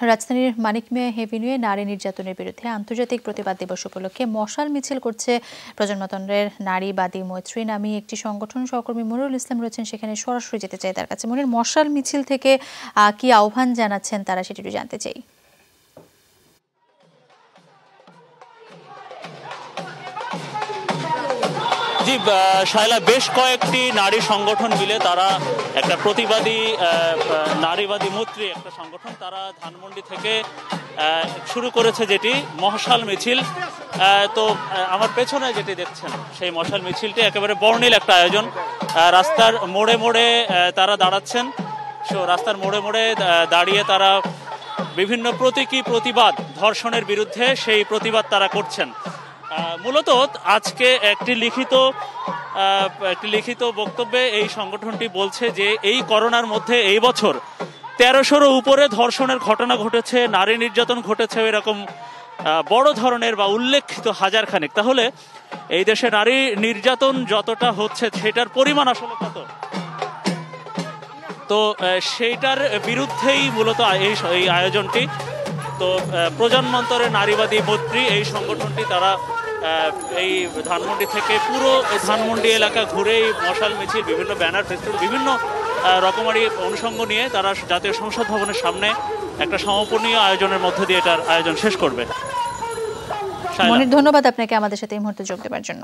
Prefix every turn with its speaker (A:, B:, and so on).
A: রাজধানীর মানিক মিয়া এভিনিউয়ে নারী নির্যাতনের বিরুদ্ধে আন্তর্জাতিক প্রতিবাদ দিবস উপলক্ষে মশাল মিছিল করছে প্রজন্মতন্ত্রের নারীবাদী মৈত্রী নামী একটি সংগঠন। সহকর্মী মনিরুল ইসলাম রয়েছেন সেখানে, সরাসরি যেতে চাই তার কাছে। মনির, মশাল মিছিল থেকে কি আহ্বান জানাচ্ছেন তারা, সেটি একটু জানতে চাই।
B: জি শায়লা, বেশ কয়েকটি নারী সংগঠন মিলে তারা একটা নারীবাদী মৈত্রী একটা সংগঠন, তারা ধানমন্ডি থেকে শুরু করেছে যেটি মশাল মিছিল। তো আমার পেছনে যেটি দেখছেন সেই মশাল মিছিলটি একেবারে বর্ণিল একটা আয়োজন। রাস্তার মোড়ে মোড়ে তারা দাঁড়াচ্ছেন। রাস্তার মোড়ে মোড়ে দাঁড়িয়ে তারা বিভিন্ন প্রতিবাদ, ধর্ষণের বিরুদ্ধে সেই প্রতিবাদ তারা করছেন। মূলত আজকে একটি লিখিত বক্তব্যে এই সংগঠনটি বলছে যে এই করোনার মধ্যে এই বছর 1300-র উপরে ধর্ষণের ঘটনা ঘটেছে, নারী নির্যাতন ঘটেছে এরকম বড় ধরনের বা উল্লেখিত হাজার খানেক। তাহলে এই দেশে নারী নির্যাতন যতটা হচ্ছে সেটার পরিমাণ আসলে কত, তো সেইটার বিরুদ্ধেই মূলত এই আয়োজনটি। তো প্রজন্মান্তরের নারীবাদী মৈত্রী এই সংগঠনটি তারা এই ধানমন্ডি থেকে পুরো ধানমন্ডি এলাকা ঘুরে মশাল মিছিল, বিভিন্ন ব্যানার, ফেস্টুন, বিভিন্ন রকমারি অনুষঙ্গ নিয়ে তারা জাতীয় সংসদ ভবনের সামনে একটা সমাপনীয় আয়োজনের মধ্যে দিয়ে এটার আয়োজন শেষ করবে।
A: মনির, ধন্যবাদ আপনাকে আমাদের সাথে এই মুহূর্তে যোগ দেওয়ার জন্য।